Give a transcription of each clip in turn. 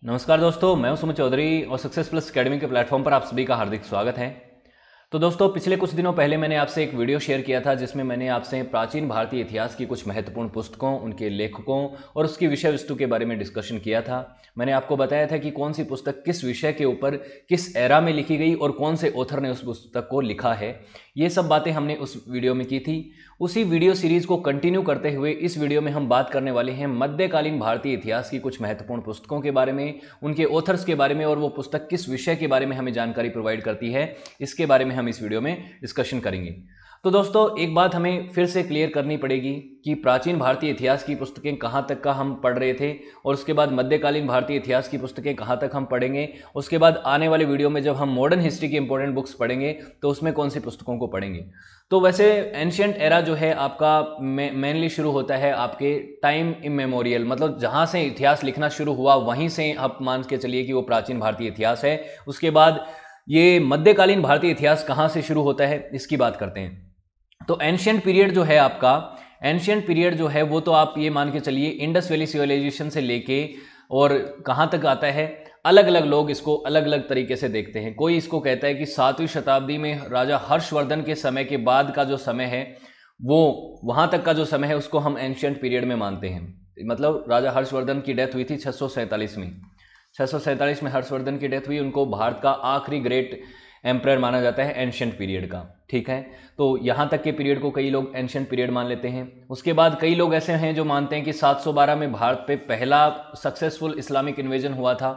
नमस्कार दोस्तों, मैं हूं सुमित चौधरी और सक्सेस प्लस एकेडमी के प्लेटफॉर्म पर आप सभी का हार्दिक स्वागत है। तो दोस्तों, पिछले कुछ दिनों पहले मैंने आपसे एक वीडियो शेयर किया था जिसमें मैंने आपसे प्राचीन भारतीय इतिहास की कुछ महत्वपूर्ण पुस्तकों, उनके लेखकों और उसकी विषय वस्तु के बारे में डिस्कशन किया था। मैंने आपको बताया था कि कौन सी पुस्तक किस विषय के ऊपर किस एरा में लिखी गई और कौन से ऑथर ने उस पुस्तक को लिखा है। ये सब बातें हमने उस वीडियो में की थी। उसी वीडियो सीरीज को कंटिन्यू करते हुए इस वीडियो में हम बात करने वाले हैं मध्यकालीन भारतीय इतिहास की कुछ महत्वपूर्ण पुस्तकों के बारे में, उनके ऑथर्स के बारे में और वो पुस्तक किस विषय के बारे में हमें जानकारी प्रोवाइड करती है, इसके बारे में हम इस वीडियो में डिस्कशन करेंगे। तो दोस्तों, एक बात हमें फिर से क्लियर करनी पड़ेगी कि प्राचीन भारतीय इतिहास की पुस्तकें कहाँ तक का हम पढ़ रहे थे और उसके बाद मध्यकालीन भारतीय इतिहास की पुस्तकें कहाँ तक हम पढ़ेंगे। उसके बाद आने वाले वीडियो में जब हम मॉडर्न हिस्ट्री की इंपॉर्टेंट बुक्स पढ़ेंगे तो उसमें कौन सी पुस्तकों को पढ़ेंगे। तो वैसे एंशिएंट एरा जो है आपका मेनली शुरू होता है आपके टाइम इमेमोरियल, मतलब जहाँ से इतिहास लिखना शुरू हुआ वहीं से आप मान के चलिए कि वो प्राचीन भारतीय इतिहास है। उसके बाद ये मध्यकालीन भारतीय इतिहास कहाँ से शुरू होता है इसकी बात करते हैं। तो एंशिएंट पीरियड जो है आपका, एंशिएंट पीरियड जो है वो तो आप ये मान के चलिए इंडस वैली सिविलाइजेशन से लेके और कहाँ तक आता है, अलग अलग लोग इसको अलग अलग तरीके से देखते हैं। कोई इसको कहता है कि 7वीं शताब्दी में राजा हर्षवर्धन के समय के बाद का जो समय है वो वहाँ तक का जो समय है उसको हम एंशिएंट पीरियड में मानते हैं। मतलब राजा हर्षवर्धन की डेथ हुई थी 647 में। 647 में हर्षवर्धन की डेथ हुई। उनको भारत का आखिरी ग्रेट एम्परर माना जाता है एंशिएंट पीरियड का। ठीक है, तो यहाँ तक के पीरियड को कई लोग एंशिएंट पीरियड मान लेते हैं। उसके बाद कई लोग ऐसे हैं जो मानते हैं कि 712 में भारत पे पहला सक्सेसफुल इस्लामिक इन्वेजन हुआ था,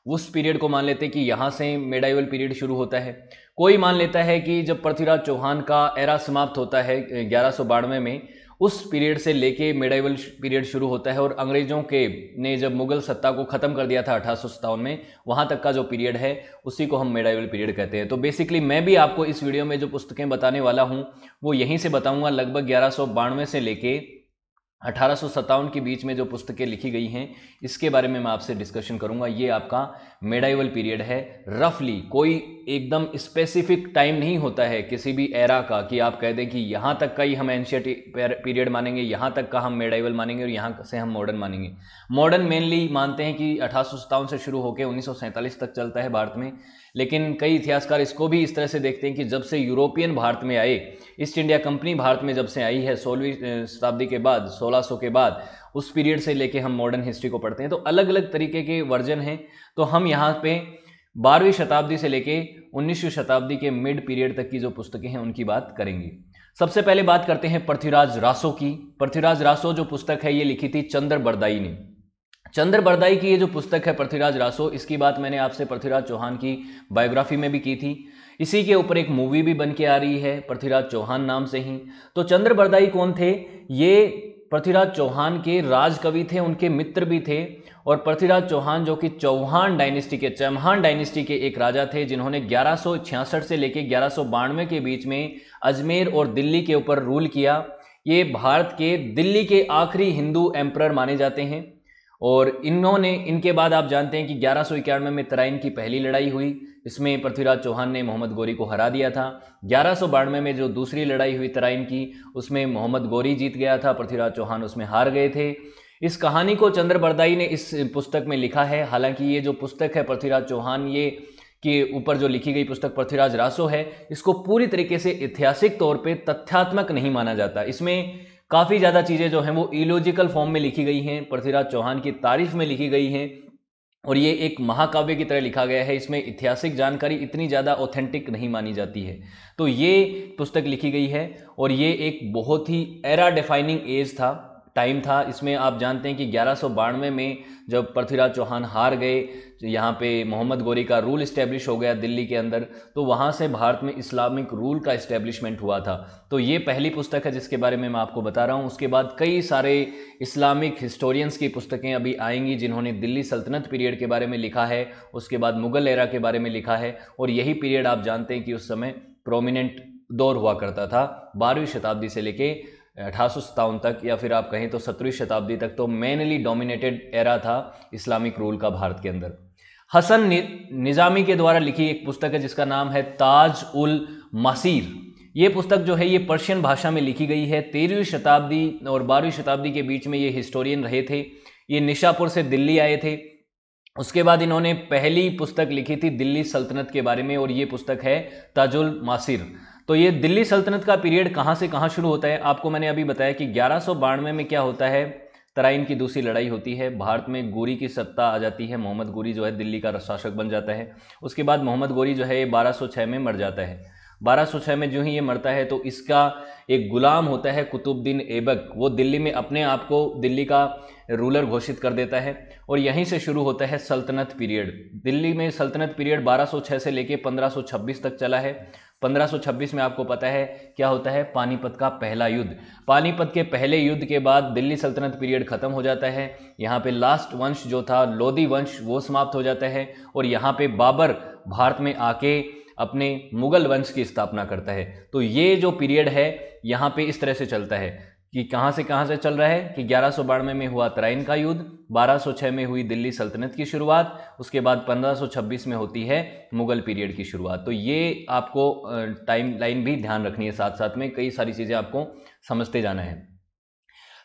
उस पीरियड को मान लेते हैं कि यहाँ से मेडाइवल पीरियड शुरू होता है। कोई मान लेता है कि जब पृथ्वीराज चौहान का एरा समाप्त होता है 1192 में, उस पीरियड से लेके मेडाइवल पीरियड शुरू होता है और अंग्रेजों के ने जब मुगल सत्ता को खत्म कर दिया था 1857 में, वहां तक का जो पीरियड है उसी को हम मेडाइवल पीरियड कहते हैं। तो बेसिकली मैं भी आपको इस वीडियो में जो पुस्तकें बताने वाला हूं वो यहीं से बताऊंगा। लगभग 1192 से लेके 1857 के बीच में जो पुस्तकें लिखी गई हैं इसके बारे में मैं आपसे डिस्कशन करूंगा। ये आपका मेडाइवल पीरियड है। रफली कोई एकदम स्पेसिफिक टाइम नहीं होता है किसी भी एरा का कि आप कह दें कि यहाँ तक का ही हम एंशिएंट पीरियड मानेंगे, यहाँ तक का हम मेडाइवल मानेंगे और यहाँ से हम मॉडर्न मानेंगे। मॉडर्न मेनली मानते हैं कि 1857 से शुरू होकर 1947 तक चलता है भारत में। लेकिन कई इतिहासकार इसको भी इस तरह से देखते हैं कि जब से यूरोपियन भारत में आए, ईस्ट इंडिया कंपनी भारत में जब से आई है 16वीं शताब्दी के बाद, 1600 के बाद, उस पीरियड से लेके हम मॉडर्न हिस्ट्री को पढ़ते हैं। तो अलग अलग तरीके के वर्जन हैं। तो हम यहाँ पे 12वीं शताब्दी से लेके 19वीं शताब्दी के मिड पीरियड तक की जो पुस्तकें हैं उनकी बात करेंगे। सबसे पहले बात करते हैं पृथ्वीराज रासो की। पृथ्वीराज रासो जो पुस्तक है ये लिखी थी चंद्र बरदाई ने। चंद्र बरदाई की ये जो पुस्तक है पृथ्वीराज रासो, इसकी बात मैंने आपसे पृथ्वीराज चौहान की बायोग्राफी में भी की थी। इसी के ऊपर एक मूवी भी बन के आ रही है पृथ्वीराज चौहान नाम से ही। तो चंद्र बरदाई कौन थे? ये पृथ्वीराज चौहान के राजकवि थे, उनके मित्र भी थे। और पृथ्वीराज चौहान जो कि चौहान डायनेस्टी के, चौहान डायनेस्टी के एक राजा थे जिन्होंने 1166 से लेकर 1192 के बीच में अजमेर और दिल्ली के ऊपर रूल किया। ये भारत के दिल्ली के आखिरी हिंदू एम्परर माने जाते हैं। और इन्होंने, इनके बाद आप जानते हैं कि 1191 में तराइन की पहली लड़ाई हुई, इसमें पृथ्वीराज चौहान ने मोहम्मद गोरी को हरा दिया था। 1192 में जो दूसरी लड़ाई हुई तराइन की, उसमें मोहम्मद गोरी जीत गया था, पृथ्वीराज चौहान उसमें हार गए थे। इस कहानी को चंद्र बरदाई ने इस पुस्तक में लिखा है। हालांकि ये जो पुस्तक है पृथ्वीराज चौहान ये के ऊपर जो लिखी गई पुस्तक पृथ्वीराज रासो है, इसको पूरी तरीके से ऐतिहासिक तौर पे तथ्यात्मक नहीं माना जाता। इसमें काफ़ी ज़्यादा चीज़ें जो हैं वो इलॉजिकल फॉर्म में लिखी गई हैं, पृथ्वीराज चौहान की तारीफ में लिखी गई हैं और ये एक महाकाव्य की तरह लिखा गया है। इसमें ऐतिहासिक जानकारी इतनी ज़्यादा ऑथेंटिक नहीं मानी जाती है। तो ये पुस्तक लिखी गई है और ये एक बहुत ही एरा डिफाइनिंग एज था, टाइम था। इसमें आप जानते हैं कि 1192 में जब पृथ्वीराज चौहान हार गए, यहाँ पे मोहम्मद गोरी का रूल इस्टेब्लिश हो गया दिल्ली के अंदर, तो वहाँ से भारत में इस्लामिक रूल का इस्टेब्लिशमेंट हुआ था। तो ये पहली पुस्तक है जिसके बारे में मैं आपको बता रहा हूँ। उसके बाद कई सारे इस्लामिक हिस्टोरियंस की पुस्तकें अभी आएंगी जिन्होंने दिल्ली सल्तनत पीरियड के बारे में लिखा है, उसके बाद मुगल एरा के बारे में लिखा है। और यही पीरियड आप जानते हैं कि उस समय प्रोमिनेंट दौर हुआ करता था 12वीं शताब्दी से लेके 1857 तक, या फिर आप कहें तो 17वीं शताब्दी तक। तो मेनली डोमिनेटेड एरा था इस्लामिक रूल का भारत के अंदर। हसन निजामी के द्वारा लिखी एक पुस्तक है जिसका नाम है ताज उल मसीर। ये पुस्तक जो है ये पर्शियन भाषा में लिखी गई है। 13वीं शताब्दी और 12वीं शताब्दी के बीच में ये हिस्टोरियन रहे थे। ये निशापुर से दिल्ली आए थे उसके बाद इन्होंने पहली पुस्तक लिखी थी दिल्ली सल्तनत के बारे में, और ये पुस्तक है ताजुल मासिर। तो ये दिल्ली सल्तनत का पीरियड कहाँ से कहाँ शुरू होता है, आपको मैंने अभी बताया कि 1192 में क्या होता है, तराइन की दूसरी लड़ाई होती है, भारत में गोरी की सत्ता आ जाती है, मोहम्मद गोरी जो है दिल्ली का शासक बन जाता है। उसके बाद मोहम्मद गोरी जो है ये 1206 में मर जाता है। 1206 में जो ही ये मरता है तो इसका एक गुलाम होता है कुतुबुद्दीन ऐबक, वो दिल्ली में अपने आप को दिल्ली का रूलर घोषित कर देता है, और यहीं से शुरू होता है सल्तनत पीरियड। दिल्ली में सल्तनत पीरियड 1206 से लेके 1526 तक चला है। 1526 में आपको पता है क्या होता है, पानीपत का पहला युद्ध। पानीपत के पहले युद्ध के बाद दिल्ली सल्तनत पीरियड खत्म हो जाता है। यहाँ पे लास्ट वंश जो था लोधी वंश वो समाप्त हो जाता है, और यहाँ पे बाबर भारत में आके अपने मुगल वंश की स्थापना करता है। तो ये जो पीरियड है यहाँ पे इस तरह से चलता है कि कहाँ से चल रहा है कि 1192 में हुआ तराइन का युद्ध, 1206 में हुई दिल्ली सल्तनत की शुरुआत, उसके बाद 1526 में होती है मुगल पीरियड की शुरुआत। तो ये आपको टाइम लाइन भी ध्यान रखनी है, साथ साथ में कई सारी चीज़ें आपको समझते जाना है।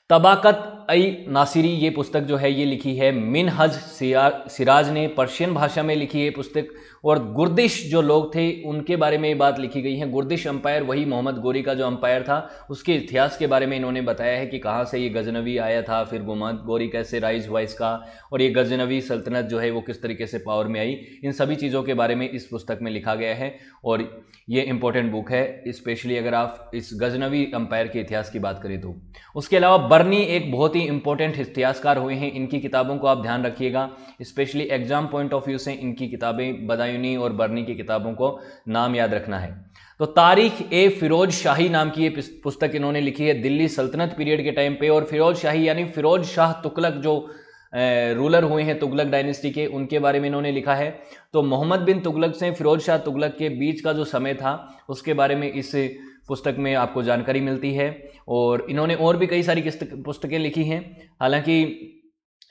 तबाकत-ए-नासिरी ये पुस्तक जो है ये लिखी है मिनहज सिराज ने, पर्शियन भाषा में लिखी है पुस्तक, और गुर्दिश जो लोग थे उनके बारे में ये बात लिखी गई है। गुर्दिश अंपायर वही मोहम्मद गोरी का जो अंपायर था उसके इतिहास के बारे में इन्होंने बताया है कि कहाँ से ये गजनवी आया था, फिर मोहम्मद गोरी कैसे राइज हुआ इसका, और ये गजनवी सल्तनत जो है वो किस तरीके से पावर में आई, इन सभी चीज़ों के बारे में इस पुस्तक में लिखा गया है। और ये इंपॉर्टेंट बुक है, स्पेशली अगर आप इस गजनवी अंपायर के इतिहास की बात करें तो। उसके अलावा बर्नी एक बहुत ही इंपॉर्टेंट इतिहासकार हुए हैं, इनकी किताबों को आप ध्यान रखिएगा, specially exam point of view से इनकी किताबें बदायूनी और बर्नी की किताबों को नाम याद रखना है। तो तारीख ए फिरोज शाही नाम की ये पुस्तक इन्होंने लिखी है दिल्ली सल्तनत पीरियड के टाइम पे, और फिरोज शाही यानी फिरोज शाह तुगलक जो रूलर हुए हैं तुगलक डायनेस्टी के, उनके बारे में इन्होंने लिखा है। तो मोहम्मद बिन तुगलक से फिरोज शाह तुगलक के बीच का जो समय था उसके बारे में इस पुस्तक में आपको जानकारी मिलती है। और इन्होंने और भी कई सारी पुस्तकें लिखी हैं। हालांकि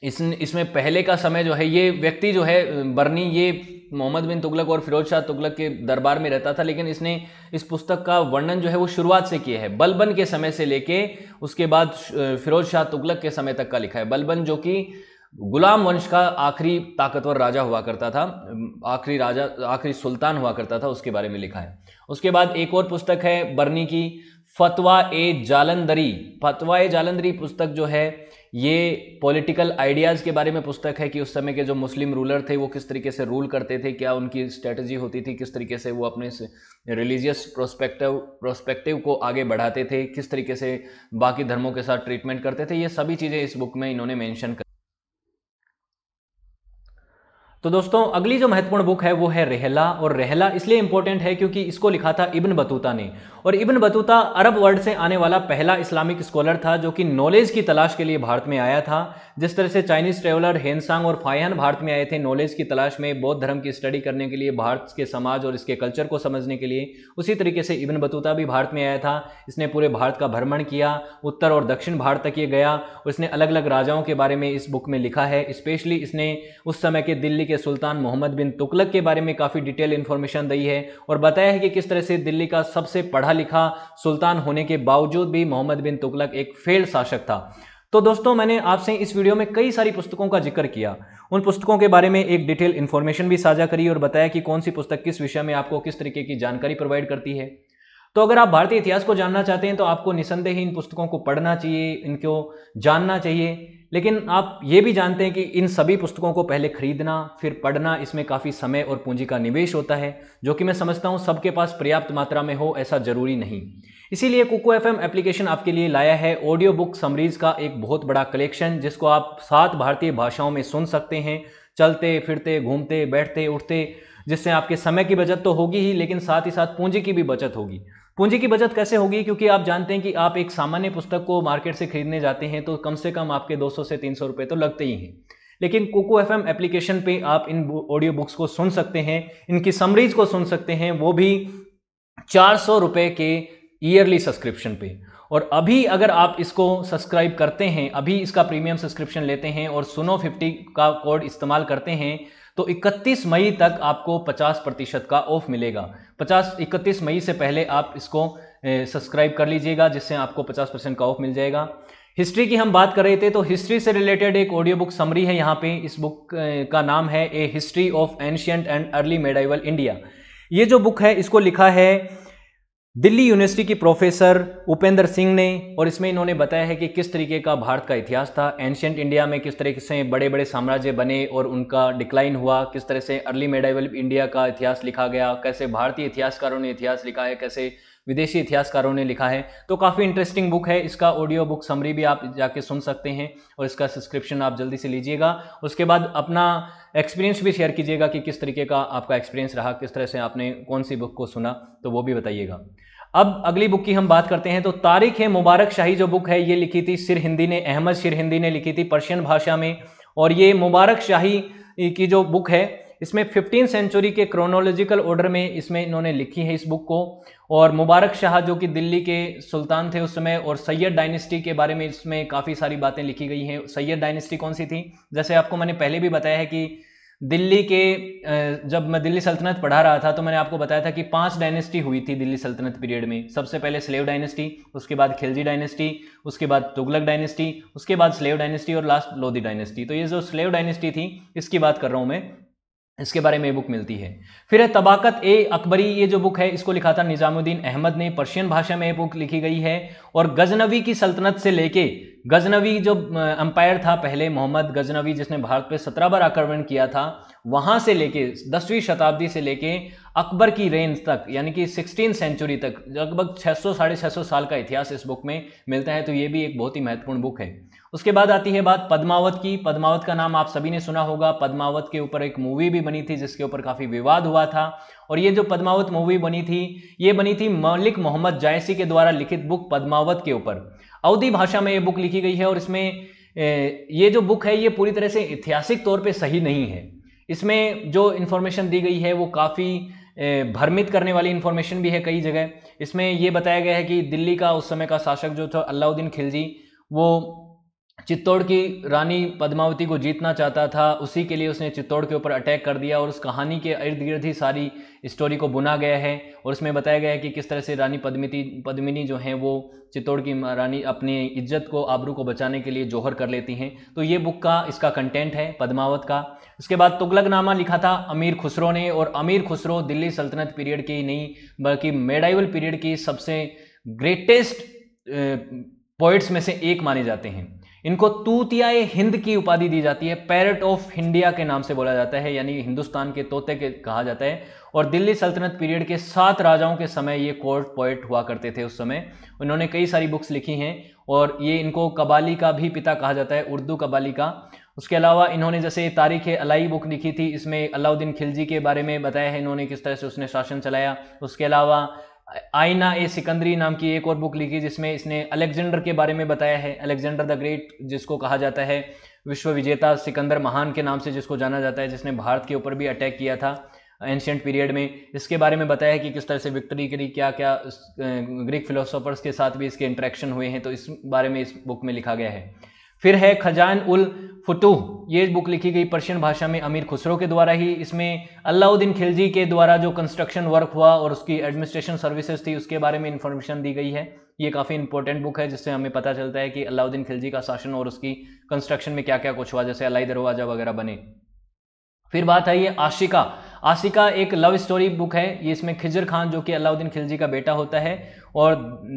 इसमें पहले का समय जो है, ये व्यक्ति जो है बर्नी, ये मोहम्मद बिन तुगलक और फिरोज शाह तुगलक के दरबार में रहता था, लेकिन इसने इस पुस्तक का वर्णन जो है वो शुरुआत से किया है, बलबन के समय से लेके उसके बाद फिरोज शाह तुगलक के समय तक का लिखा है। बलबन जो कि गुलाम वंश का आखिरी ताकतवर राजा हुआ करता था, आखिरी सुल्तान हुआ करता था, उसके बारे में लिखा है। उसके बाद एक और पुस्तक है बर्नी की, फतवा ए जालंधरी। फतवा ए जालंधरी पुस्तक जो है ये पॉलिटिकल आइडियाज़ के बारे में पुस्तक है कि उस समय के जो मुस्लिम रूलर थे वो किस तरीके से रूल करते थे, क्या उनकी स्ट्रेटजी होती थी, किस तरीके से वो अपने रिलीजियस प्रोस्पेक्टिव को आगे बढ़ाते थे, किस तरीके से बाकी धर्मों के साथ ट्रीटमेंट करते थे, ये सभी चीज़ें इस बुक में इन्होंने मेंशन कर। तो दोस्तों अगली जो महत्वपूर्ण बुक है वो है रहला, और रहला इसलिए इंपॉर्टेंट है क्योंकि इसको लिखा था इब्न बतूता ने, और इब्न बतूता अरब वर्ल्ड से आने वाला पहला इस्लामिक स्कॉलर था जो कि नॉलेज की तलाश के लिए भारत में आया था। जिस तरह से चाइनीज ट्रेवलर हेनसांग और फायन भारत में आए थे नॉलेज की तलाश में, बौद्ध धर्म की स्टडी करने के लिए, भारत के समाज और इसके कल्चर को समझने के लिए, उसी तरीके से इब्न बतूता भी भारत में आया था। इसने पूरे भारत का भ्रमण किया, उत्तर और दक्षिण भारत तक ये गया, और इसने अलग अलग राजाओं के बारे में इस बुक में लिखा है। स्पेशली इसने उस समय के दिल्ली के सुल्तान मोहम्मद बिन तुगलक के बारे में काफ़ी डिटेल इन्फॉर्मेशन दी है, और बताया है कि किस तरह से दिल्ली का सबसे पढ़ा लिखा सुल्तान होने के बावजूद भी मोहम्मद बिन तुगलक एक फेल्ड शासक था। तो दोस्तों मैंने आपसे इस वीडियो में कई सारी पुस्तकों का जिक्र किया, उन पुस्तकों के बारे में एक डिटेल इन्फॉर्मेशन भी साझा करी, और बताया कि कौन सी पुस्तक किस विषय में आपको किस तरीके की जानकारी प्रोवाइड करती है। तो अगर आप भारतीय इतिहास को जानना चाहते हैं तो आपको निसंदेह इन पुस्तकों को पढ़ना चाहिए, इनको जानना चाहिए। लेकिन आप ये भी जानते हैं कि इन सभी पुस्तकों को पहले खरीदना फिर पढ़ना, इसमें काफ़ी समय और पूंजी का निवेश होता है, जो कि मैं समझता हूँ सबके पास पर्याप्त मात्रा में हो ऐसा जरूरी नहीं। इसीलिए कुकू एफएम एप्लीकेशन आपके लिए लाया है ऑडियो बुक समरीज का एक बहुत बड़ा कलेक्शन, जिसको आप 7 भारतीय भाषाओं में सुन सकते हैं, चलते फिरते, घूमते, बैठते, उठते, जिससे आपके समय की बचत तो होगी ही, लेकिन साथ ही साथ पूंजी की भी बचत होगी। पूंजी की बचत कैसे होगी? क्योंकि आप जानते हैं कि आप एक सामान्य पुस्तक को मार्केट से खरीदने जाते हैं तो कम से कम आपके 200 से 300 रुपये तो लगते ही हैं, लेकिन कुकू एफएम एप्लीकेशन पे आप इन ऑडियो बुक्स को सुन सकते हैं, इनकी समरीज को सुन सकते हैं, वो भी 400 रुपये के ईयरली सब्सक्रिप्शन पे। और अभी अगर आप इसको सब्सक्राइब करते हैं, अभी इसका प्रीमियम सब्सक्रिप्शन लेते हैं और सुनो 50 का कोड इस्तेमाल करते हैं तो 31 मई तक आपको 50% का ऑफ मिलेगा। 31 मई से पहले आप इसको सब्सक्राइब कर लीजिएगा, जिससे आपको 50% का ऑफ मिल जाएगा। हिस्ट्री की हम बात कर रहे थे, तो हिस्ट्री से रिलेटेड एक ऑडियो बुक समरी है यहाँ पे। इस बुक का नाम है A history of ancient and early medieval India. ये जो बुक है इसको लिखा है दिल्ली यूनिवर्सिटी की प्रोफेसर उपेंद्र सिंह ने, और इसमें इन्होंने बताया है कि किस तरीके का भारत का इतिहास था, एंशियंट इंडिया में किस तरीके से बड़े बड़े साम्राज्य बने और उनका डिक्लाइन हुआ, किस तरह से अर्ली मेडाइवल इंडिया का इतिहास लिखा गया, कैसे भारतीय इतिहासकारों ने इतिहास लिखा है, कैसे विदेशी इतिहासकारों ने लिखा है। तो काफ़ी इंटरेस्टिंग बुक है। इसका ऑडियो बुक समरी भी आप जाके सुन सकते हैं और इसका सब्सक्रिप्शन आप जल्दी से लीजिएगा। उसके बाद अपना एक्सपीरियंस भी शेयर कीजिएगा कि किस तरीके का आपका एक्सपीरियंस रहा, किस तरह से आपने कौन सी बुक को सुना, तो वो भी बताइएगा। अब अगली बुक की हम बात करते हैं, तो तारीख है मुबारक शाही जो बुक है ये लिखी थी सिर हिंदी ने, अहमद सिर हिंदी ने लिखी थी पर्शियन भाषा में। और ये मुबारक शाही की जो बुक है इसमें 15th सेंचुरी के क्रोनोलॉजिकल ऑर्डर में इसमें इन्होंने लिखी है इस बुक को। और मुबारक शाह जो कि दिल्ली के सुल्तान थे उस समय, और सैयद डायनेस्टी के बारे में इसमें काफ़ी सारी बातें लिखी गई हैं। सैयद डायनेस्टी कौन सी थी, जैसे आपको मैंने पहले भी बताया है कि दिल्ली के जब मैं दिल्ली सल्तनत पढ़ा रहा था तो मैंने आपको बताया था कि 5 डायनेस्टी हुई थी दिल्ली सल्तनत पीरियड में। सबसे पहले स्लेव डायनेस्टी, उसके बाद खिलजी डायनेस्टी, उसके बाद तुगलक डायनेस्टी, उसके बाद स्लेव डायनेस्टी और लास्ट लोधी डायनेस्टी। तो ये जो स्लेव डायनेस्टी थी इसकी बात कर रहा हूँ मैं, इसके बारे में बुक मिलती है। फिर है तबाकत ए अकबरी, ये जो बुक है इसको लिखा था निजामुद्दीन अहमद ने, पर्शियन भाषा में ये बुक लिखी गई है। और गजनवी की सल्तनत से लेके, गजनवी जो अंपायर था पहले, मोहम्मद गजनवी जिसने भारत पे 17 बार आक्रमण किया था, वहां से लेके 10वीं शताब्दी से लेके अकबर की रेंज तक, यानी कि 16th सेंचुरी तक, लगभग 600 साढ़े 600 साल का इतिहास इस बुक में मिलता है। तो ये भी एक बहुत ही महत्वपूर्ण बुक है। उसके बाद आती है बात पद्मावत की। पद्मावत का नाम आप सभी ने सुना होगा। पद्मावत के ऊपर एक मूवी भी बनी थी जिसके ऊपर काफी विवाद हुआ था। और ये जो पद्मावत मूवी बनी थी, ये बनी थी मलिक मोहम्मद जायसी के द्वारा लिखित बुक पद्मावत के ऊपर। अवधी भाषा में ये बुक लिखी गई है। और इसमें ये जो बुक है ये पूरी तरह से ऐतिहासिक तौर पर सही नहीं है। इसमें जो इन्फॉर्मेशन दी गई है वो काफ़ी भ्रमित करने वाली इन्फॉर्मेशन भी है कई जगह। इसमें ये बताया गया है कि दिल्ली का उस समय का शासक जो था अलाउद्दीन खिलजी, वो चित्तौड़ की रानी पद्मावती को जीतना चाहता था, उसी के लिए उसने चित्तौड़ के ऊपर अटैक कर दिया। और उस कहानी के इर्द गिर्द ही सारी स्टोरी को बुना गया है। और उसमें बताया गया है कि किस तरह से रानी पद्मिनी जो हैं वो चित्तौड़ की रानी अपनी इज्जत को, आबरू को बचाने के लिए जौहर कर लेती हैं। तो ये बुक का इसका कंटेंट है पद्मावत का। उसके बाद तुगलकनामा लिखा था अमीर खुसरो ने। और अमीर खुसरो दिल्ली सल्तनत पीरियड की ही नहीं बल्कि मेडाइवल पीरियड की सबसे ग्रेटेस्ट पोइट्स में से एक माने जाते हैं। इनको तूतियाए हिंद की उपाधि दी जाती है, पैरट ऑफ इंडिया के नाम से बोला जाता है, यानी हिंदुस्तान के तोते के कहा जाता है। और दिल्ली सल्तनत पीरियड के 7 राजाओं के समय ये कोर्ट पोएट हुआ करते थे उस समय। उन्होंने कई सारी बुक्स लिखी हैं और ये इनको कबाली का भी पिता कहा जाता है, उर्दू कबाली का। उसके अलावा इन्होंने जैसे तारीख अलाई बुक लिखी थी, इसमें अलाउद्दीन खिलजी के बारे में बताया है इन्होंने, किस तरह से उसने शासन चलाया। उसके अलावा आईना ए सिकंदरी नाम की एक और बुक लिखी जिसमें इसने अलेक्जेंडर के बारे में बताया है। अलेक्जेंडर द ग्रेट जिसको कहा जाता है विश्व विजेता, सिकंदर महान के नाम से जिसको जाना जाता है, जिसने भारत के ऊपर भी अटैक किया था एंशिएंट पीरियड में। इसके बारे में बताया है कि किस तरह से विक्ट्री करी, क्या क्या ग्रीक फिलोसोफर्स के साथ भी इसके इंटरेक्शन हुए हैं। तो इस बारे में इस बुक में लिखा गया है। फिर है खजान उल फुतूह, ये बुक लिखी गई पर्शियन भाषा में अमीर खुसरो के द्वारा ही। इसमें अलाउद्दीन खिलजी के द्वारा जो कंस्ट्रक्शन वर्क हुआ और उसकी एडमिनिस्ट्रेशन सर्विसेज थी उसके बारे में इंफॉर्मेशन दी गई है। ये काफ़ी इंपॉर्टेंट बुक है जिससे हमें पता चलता है कि अलाउद्दीन खिलजी का शासन और उसकी कंस्ट्रक्शन में क्या क्या कुछ हुआ, जैसे अलाई दरवाजा वगैरह बने। फिर बात है ये आशिका। आशिका एक लव स्टोरी बुक है। ये इसमें खिजर खान जो कि अलाउद्दीन खिलजी का बेटा होता है और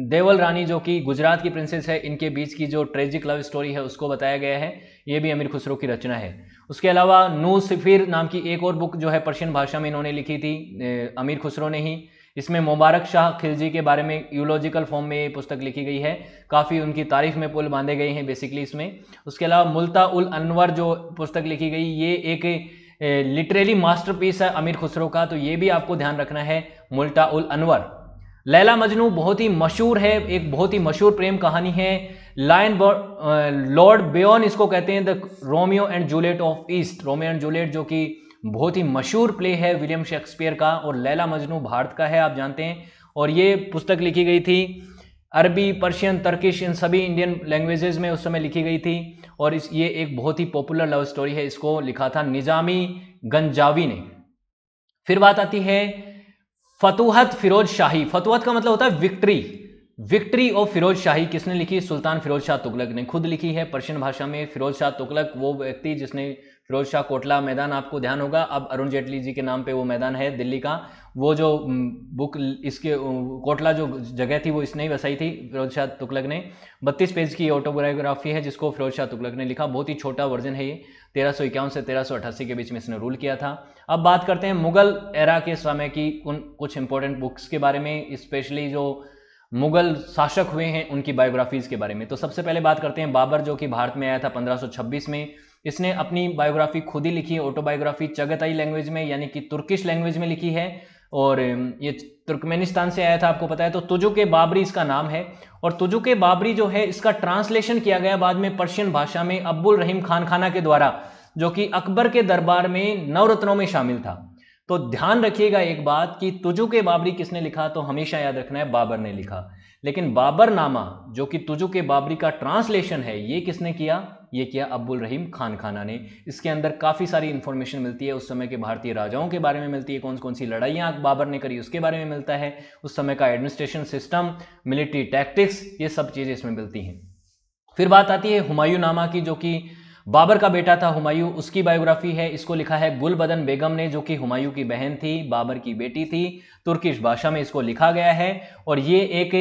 देवल रानी जो कि गुजरात की प्रिंसेस है, इनके बीच की जो ट्रेजिक लव स्टोरी है उसको बताया गया है। ये भी अमीर खुसरो की रचना है। उसके अलावा नू सिफिर नाम की एक और बुक जो है पर्शियन भाषा में इन्होंने लिखी थी अमीर खुसरो ने ही। इसमें मुबारक शाह खिलजी के बारे में यूलॉजिकल फॉर्म में ये पुस्तक लिखी गई है। काफ़ी उनकी तारीफ में पुल बांधे गए हैं बेसिकली इसमें। उसके अलावा मुल्ता उल अनवर जो पुस्तक लिखी गई, ये एक लिटरेरी मास्टरपीस है अमीर खुसरो का, तो ये भी आपको ध्यान रखना है, मुल्ता उल अनवर। लैला मजनू बहुत ही मशहूर है, एक बहुत ही मशहूर प्रेम कहानी है। लॉर्ड बेयन इसको कहते हैं, the Romeo and Juliet of east, Romeo and Juliet जो कि बहुत ही मशहूर प्ले है विलियम शेक्सपियर का। और लैला मजनू भारत का है, आप जानते हैं। और ये पुस्तक लिखी गई थी अरबी, पर्शियन, तर्किश, इन सभी इंडियन लैंग्वेजेस में उस समय लिखी गई थी। और ये एक बहुत ही पॉपुलर लव स्टोरी है। इसको लिखा था निजामी गंजावी ने। फिर बात आती है फतूहत फिरोज शाही। फतूहत का मतलब होता है विक्ट्री, विक्ट्री ऑफ फिरोज शाही किसने लिखी? सुल्तान फिरोज शाह तुगलक ने खुद लिखी है पर्शियन भाषा में। फिरोज शाह तुगलक वो व्यक्ति जिसने फिरोज शाह कोटला मैदान, आपको ध्यान होगा, अब अरुण जेटली जी के नाम पे वो मैदान है दिल्ली का, वो जो बुक इसके कोटला जो जगह थी वो इसने ही बसाई थी फिरोज शाह तुगलक ने। 32 पेज की ऑटोबायोग्राफी है जिसको फिरोज शाह तुगलक ने लिखा। बहुत ही छोटा वर्जन है ये, 1351 से 1388 के बीच में इसने रूल किया था। अब बात करते हैं मुगल एरा के समय की कुछ इंपॉर्टेंट बुक्स के बारे में, स्पेशली जो मुगल शासक हुए हैं उनकी बायोग्राफीज के बारे में। तो सबसे पहले बात करते हैं बाबर, जो कि भारत में आया था 1526 में। इसने अपनी बायोग्राफी खुद ही लिखी है, ऑटोबायोग्राफी चगताई लैंग्वेज में यानी कि तुर्किश लैंग्वेज में लिखी है, और ये तुर्कमेनिस्तान से आया था, आपको पता है। तो तुजुक बाबरी इसका नाम है, और तुजुक बाबरी जो है इसका ट्रांसलेशन किया गया बाद में पर्शियन भाषा में अब्दुल रहीम खान खाना के द्वारा, जो कि अकबर के दरबार में नवरत्नों में शामिल था। तो ध्यान रखिएगा एक बात कि तुजुक बाबरी किसने लिखा, तो हमेशा याद रखना है बाबर ने लिखा। लेकिन बाबरनामा जो कि तुजुक बाबरी का ट्रांसलेशन है, ये किसने किया? ये किया अब्दुल रहीम खान खाना ने। इसके अंदर काफ़ी सारी इंफॉर्मेशन मिलती है, उस समय के भारतीय राजाओं के बारे में मिलती है, कौन कौन सी लड़ाइयाँ बाबर ने करी उसके बारे में मिलता है, उस समय का एडमिनिस्ट्रेशन सिस्टम, मिलिट्री टैक्टिक्स, ये सब चीज़ें इसमें मिलती हैं। फिर बात आती है हुमायूं नामा की, जो कि बाबर का बेटा था हुमायूं, उसकी बायोग्राफी है। इसको लिखा है गुलबदन बेगम ने, जो कि हुमायूं की बहन थी, बाबर की बेटी थी। तुर्किश भाषा में इसको लिखा गया है, और ये एक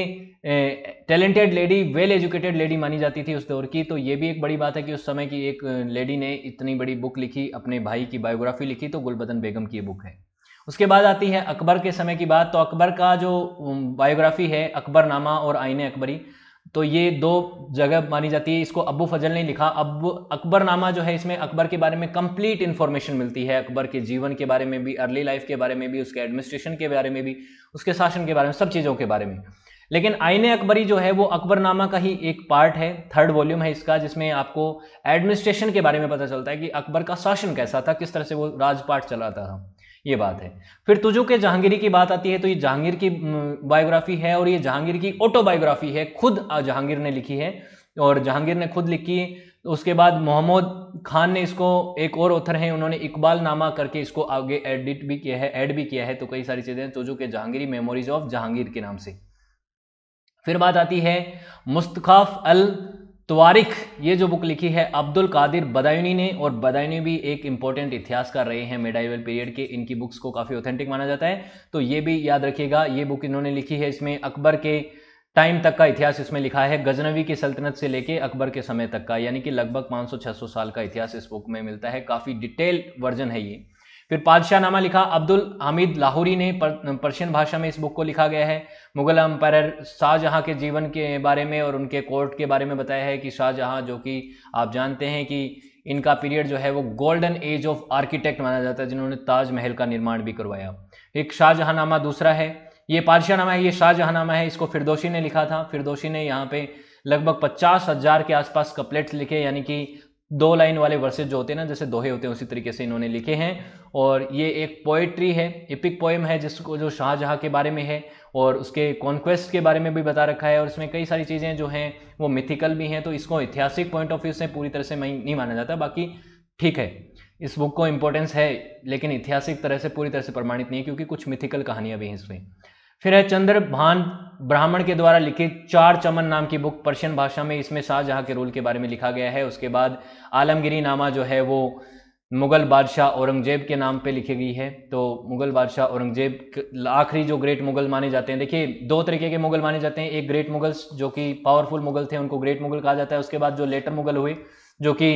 talented lady, well educated lady मानी जाती थी उस दौर की। तो ये भी एक बड़ी बात है कि उस समय की एक लेडी ने इतनी बड़ी बुक लिखी, अपने भाई की बायोग्राफी लिखी, तो गुलबदन बेगम की बुक है। उसके बाद आती है अकबर के समय की बात। तो अकबर का जो बायोग्राफी है, अकबरनामा और आईने अकबरी, तो ये दो जगह मानी जाती है। इसको अबू फजल ने लिखा। अब अकबरनामा जो है, इसमें अकबर के बारे में कंप्लीट इंफॉर्मेशन मिलती है, अकबर के जीवन के बारे में भी, अर्ली लाइफ के बारे में भी, उसके एडमिनिस्ट्रेशन के बारे में भी, उसके शासन के बारे में, सब चीज़ों के बारे में। लेकिन आईने अकबरी जो है वो अकबरनामा का ही एक पार्ट है, 3rd वॉल्यूम है इसका, जिसमें आपको एडमिनिस्ट्रेशन के बारे में पता चलता है कि अकबर का शासन कैसा था, किस तरह से वो राजपाट चलाता था, ये बात है। फिर तुजुक जहांगीरी की बात आती है, तो ये जहांगीर की बायोग्राफी है, और ये जहांगीर की ऑटोबायोग्राफी है, खुद जहांगीर ने लिखी है, और जहांगीर ने खुद लिखी। उसके बाद मोहम्मद खान ने इसको, एक और ऑथर हैं, उन्होंने इकबाल नामा करके इसको आगे एडिट भी किया है, ऐड भी किया है। तो कई सारी चीज़ें तुजुक जहांगीरी, मेमोरीज ऑफ जहांगीर के नाम से। फिर बात आती है मुस्तखाफ अल तवारिख, ये जो बुक लिखी है अब्दुल कादिर बदायूनी ने, और बदायूनी भी एक इंपॉर्टेंट इतिहासकार रहे हैं मिडाइवल पीरियड के, इनकी बुक्स को काफ़ी ऑथेंटिक माना जाता है। तो ये भी याद रखिएगा, ये बुक इन्होंने लिखी है। इसमें अकबर के टाइम तक का इतिहास इसमें लिखा है, गजनवी की सल्तनत से लेके अकबर के समय तक का, यानी कि लगभग 500-600 साल का इतिहास इस बुक में मिलता है। काफ़ी डिटेल वर्जन है ये। फिर पादशाहनामा लिखा अब्दुल हामिद लाहौरी ने, पर्शियन भाषा में इस बुक को लिखा गया है। मुगल एम्पायर शाहजहां के जीवन के बारे में और उनके कोर्ट के बारे में बताया है कि शाहजहां, जो कि आप जानते हैं कि इनका पीरियड जो है वो गोल्डन एज ऑफ आर्किटेक्ट माना जाता है, जिन्होंने ताजमहल का निर्माण भी करवाया। एक शाहजहांनामा दूसरा है, ये पादशाहनामा है, ये शाहजहांनामा है, इसको फिरदौसी ने लिखा था। फिरदौसी ने यहाँ पे लगभग 50,000 के आसपास कपलेट्स लिखे, यानी कि 2 लाइन वाले वर्सेज जो होते हैं ना, जैसे दोहे होते हैं, उसी तरीके से इन्होंने लिखे हैं। और ये एक पोएट्री है, एपिक पोएम है, जिसको जो शाहजहां के बारे में है और उसके कॉन्क्वेस्ट के बारे में भी बता रखा है, और इसमें कई सारी चीज़ें जो हैं वो मिथिकल भी हैं। तो इसको ऐतिहासिक पॉइंट ऑफ व्यू से पूरी तरह से नहीं माना जाता, बाकी ठीक है, इस बुक को इंपॉर्टेंस है, लेकिन ऐतिहासिक तरह से पूरी तरह से प्रमाणित नहीं है, क्योंकि कुछ मिथिकल कहानियां भी हैं इसमें। फिर है चंद्रभान ब्राह्मण के द्वारा लिखित 4 चमन नाम की बुक, पर्शियन भाषा में, इसमें शाहजहां के रूल के बारे में लिखा गया है। उसके बाद आलमगिरी नामा जो है वो मुगल बादशाह औरंगजेब के नाम पे लिखी गई है। तो मुगल बादशाह औरंगजेब आखिरी जो ग्रेट मुगल माने जाते हैं। देखिए 2 तरीके के मुगल माने जाते हैं, एक ग्रेट मुगल्स जो कि पावरफुल मुगल थे, उनको ग्रेट मुगल कहा जाता है। उसके बाद जो लेटर मुगल हुए, जो कि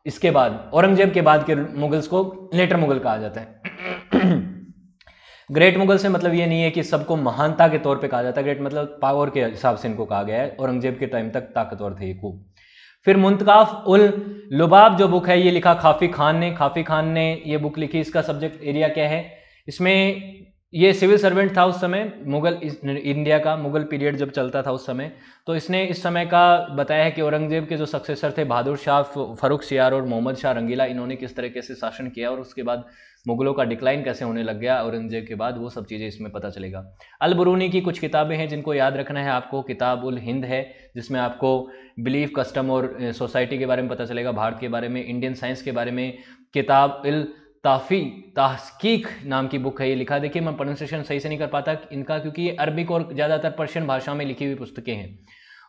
इसके बाद औरंगजेब के बाद के मुगल्स को लेटर मुगल कहा जाता है। ग्रेट मुगल से मतलब ये नहीं है कि सबको महानता के तौर पे कहा जाता है, ग्रेट मतलब पावर के हिसाब से इनको कहा गया है। औरंगजेब के टाइम तक ताकतवर थे ये खूब। फिर मुंतकाफ उल लुबाब जो बुक है, ये लिखा खाफी खान ने। खाफी खान ने ये बुक लिखी, इसका सब्जेक्ट एरिया क्या है, इसमें ये सिविल सर्वेंट था उस समय, मुगल इंडिया का मुगल पीरियड जब चलता था उस समय। तो इसने इस समय का बताया है कि औरंगजेब के जो सक्सेसर थे बहादुर शाह, फर्रुखसियार और मोहम्मद शाह रंगीला, इन्होंने किस तरीके से शासन किया और उसके बाद मुगलों का डिक्लाइन कैसे होने लग गया औरंगजेब के बाद, वो सब चीज़ें इसमें पता चलेगा। अल बरूनी की कुछ किताबें हैं जिनको याद रखना है आपको। किताब उल हिंद है, जिसमें आपको बिलीफ, कस्टम और सोसाइटी के बारे में पता चलेगा, भारत के बारे में, इंडियन साइंस के बारे में। किताब इल ताफ़ी तहकीक नाम की बुक है ये लिखा। देखिए मैं प्रोनाउंसिएशन सही से नहीं कर पाता इनका, क्योंकि ये अरबिक और ज़्यादातर पर्शियन भाषा में लिखी हुई पुस्तकें हैं।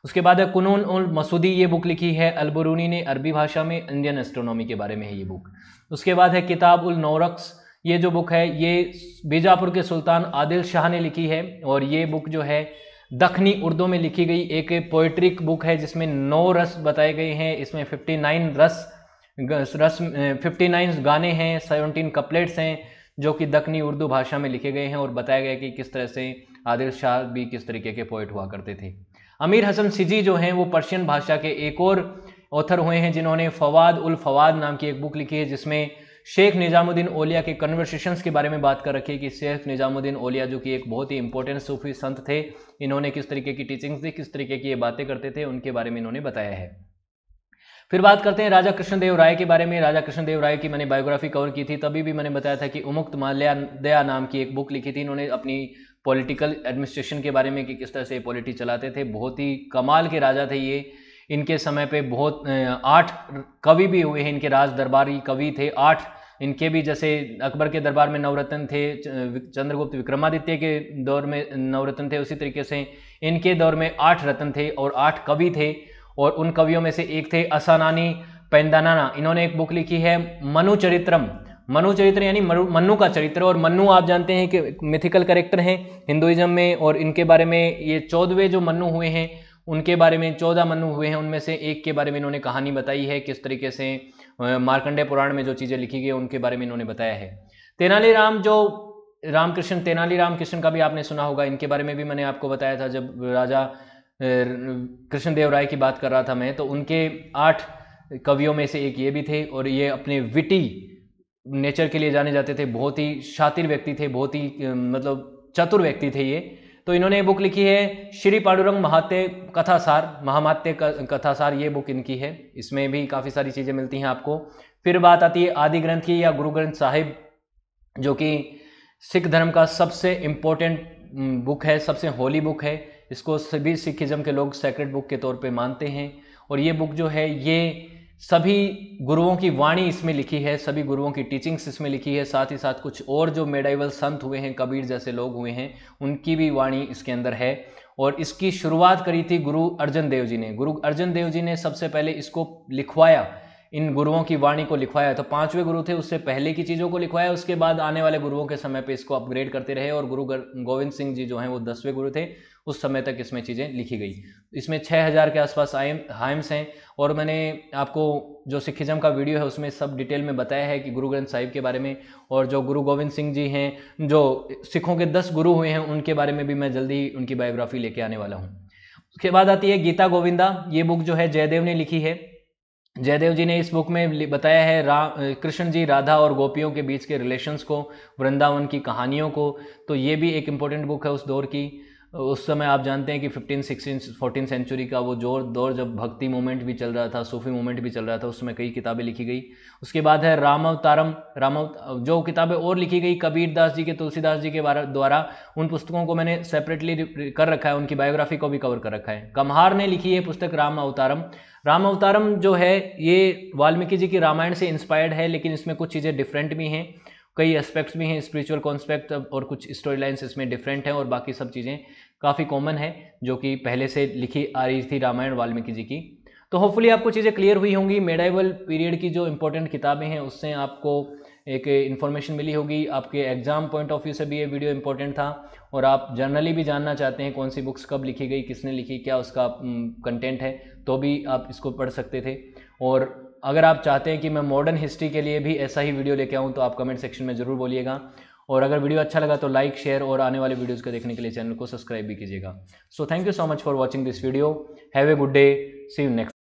उसके बाद है कुनून उल मसूदी, ये बुक लिखी है अलबरूनी ने अरबी भाषा में, इंडियन एस्ट्रोनॉमी के बारे में है ये बुक। उसके बाद है किताब उल नौरक्स, ये जो बुक है ये बीजापुर के सुल्तान आदिल शाह ने लिखी है, और ये बुक जो है दखनी उर्दू में लिखी गई एक पोइट्रिक बुक है जिसमें 9 रस बताए गए हैं। इसमें 59 गाने हैं, 17 कपलेट्स हैं जो कि दखनी उर्दू भाषा में लिखे गए हैं, और बताया गया कि किस तरह से आदिल शाह भी किस तरीके के पोइट हुआ करते थे। अमीर हसन सिजी जो हैं वो पर्शियन भाषा के एक और ऑथर हुए हैं जिन्होंने फवाद उल फवाद नाम की एक बुक लिखी है, जिसमें शेख निजामुद्दीन औलिया के कन्वर्सेशंस के बारे में बात कर रखी है कि शेख निजामुद्दीन औलिया जो कि एक बहुत ही इंपॉर्टेंट सूफी संत थे, इन्होंने किस तरीके की टीचिंग्स दी, किस तरीके की ये बातें करते थे, उनके बारे में इन्होंने बताया है। फिर बात करते हैं राजा कृष्णदेव राय के बारे में। राजा कृष्णदेव राय की मैंने बायोग्राफी कवर की थी, तभी भी मैंने बताया था कि उमुक्त माल्यादया नाम की एक बुक लिखी थी इन्होंने अपनी पॉलिटिकल एडमिनिस्ट्रेशन के बारे में कि किस तरह से पॉलिटी चलाते थे। बहुत ही कमाल के राजा थे ये। इनके समय पे बहुत 8 कवि भी हुए हैं, इनके राज दरबारी कवि थे 8। इनके भी जैसे अकबर के दरबार में नवरत्न थे, चंद्रगुप्त विक्रमादित्य के दौर में नवरत्न थे, उसी तरीके से इनके दौर में 8 रत्न थे और 8 कवि थे, और उन कवियों में से एक थे असानानी पेंदाना। इन्होंने एक बुक लिखी है मनु चरित्रम, मनु चरित्र यानी मन्नू का चरित्र। और मन्नू आप जानते हैं कि मिथिकल कैरेक्टर हैं हिंदुइज्म में, और इनके बारे में ये 14वें जो मन्नू हुए हैं उनके बारे में 14 मन्नू हुए हैं, उनमें से एक के बारे में इन्होंने कहानी बताई है, किस तरीके से मार्कंडेय पुराण में जो चीज़ें लिखी गई उनके बारे में इन्होंने बताया है। तेनालीराम जो रामकृष्ण, तेनालीराम कृष्ण का भी आपने सुना होगा, इनके बारे में भी मैंने आपको बताया था जब राजा कृष्णदेव राय की बात कर रहा था मैं, तो उनके 8 कवियों में से एक ये भी थे, और ये अपने विटी नेचर के लिए जाने जाते थे, बहुत ही शातिर व्यक्ति थे, बहुत ही मतलब चतुर व्यक्ति थे ये। तो इन्होंने बुक लिखी है श्री पांडुरंग महात्य कथासार, महामात्य कथासार, ये बुक इनकी है। इसमें भी काफ़ी सारी चीज़ें मिलती हैं आपको। फिर बात आती है आदि ग्रंथ की या गुरु ग्रंथ साहिब, जो कि सिख धर्म का सबसे इम्पोर्टेंट बुक है, सबसे होली बुक है। इसको सभी सिखिज्म के लोग सेक्रेट बुक के तौर पे मानते हैं। और ये बुक जो है ये सभी गुरुओं की वाणी इसमें लिखी है, सभी गुरुओं की टीचिंग्स इसमें लिखी है, साथ ही साथ कुछ और जो मेडाइवल संत हुए हैं, कबीर जैसे लोग हुए हैं, उनकी भी वाणी इसके अंदर है। और इसकी शुरुआत करी थी गुरु अर्जन देव जी ने। गुरु अर्जन देव जी ने सबसे पहले इसको लिखवाया, इन गुरुओं की वाणी को लिखवाया। तो 5वें गुरु थे, उससे पहले की चीज़ों को लिखवाया, उसके बाद आने वाले गुरुओं के समय पे इसको अपग्रेड करते रहे, और गुरु गोविंद सिंह जी जो हैं वो 10वें गुरु थे, उस समय तक इसमें चीज़ें लिखी गई। इसमें 6000 के आसपास हाइम्स हैं, और मैंने आपको जो सिखिज्म का वीडियो है उसमें सब डिटेल में बताया है कि गुरु ग्रंथ साहिब के बारे में, और जो गुरु गोविंद सिंह जी हैं जो सिखों के 10 गुरु हुए हैं उनके बारे में भी मैं जल्दी ही उनकी बायोग्राफी लेके आने वाला हूँ। उसके बाद आती है गीता गोविंदा, ये बुक जो है जयदेव ने लिखी है। जयदेव जी ने इस बुक में बताया है कृष्ण जी राधा और गोपियों के बीच के रिलेशंस को, वृंदावन की कहानियों को। तो ये भी एक इम्पोर्टेंट बुक है उस दौर की। उस समय आप जानते हैं कि 15, 16, 14 सेंचुरी का वो दौर जब भक्ति मूवमेंट भी चल रहा था, सूफी मूवमेंट भी चल रहा था, उसमें कई किताबें लिखी गई। उसके बाद है रामावतारम, जो किताबें और लिखी गई कबीर दास जी के, तुलसीदास जी के द्वारा, उन पुस्तकों को मैंने सेपरेटली कर रखा है, उनकी बायोग्राफी को भी कवर कर रखा है। कम्हार ने लिखी है पुस्तक राम अवतारम। राम अवतारम जो है ये वाल्मीकि जी की रामायण से इंस्पायर्ड है, लेकिन इसमें कुछ चीज़ें डिफरेंट भी हैं, कई एस्पेक्ट्स भी हैं, स्पिरिचुअल कॉन्सेप्ट और कुछ स्टोरी लाइन्स इसमें डिफरेंट हैं, और बाकी सब चीज़ें काफ़ी कॉमन है जो कि पहले से लिखी आ रही थी रामायण वाल्मीकि जी की। तो होपफुली आपको चीज़ें क्लियर हुई होंगी। मेडाइवल पीरियड की जो इंपॉर्टेंट किताबें हैं उससे आपको एक इन्फॉर्मेशन मिली होगी। आपके एग्जाम पॉइंट ऑफ व्यू से भी ये वीडियो इंपॉर्टेंट था, और आप जर्नली भी जानना चाहते हैं कौन सी बुक्स कब लिखी गई, किसने लिखी, क्या उसका कंटेंट है, तो भी आप इसको पढ़ सकते थे। और अगर आप चाहते हैं कि मैं मॉडर्न हिस्ट्री के लिए भी ऐसा ही वीडियो लेके आऊँ तो आप कमेंट सेक्शन में ज़रूर बोलिएगा। और अगर वीडियो अच्छा लगा तो लाइक, शेयर, और आने वाले वीडियोज़ को देखने के लिए चैनल को सब्सक्राइब भी कीजिएगा। So thank you so much for watching this video. Have a good day, see you next.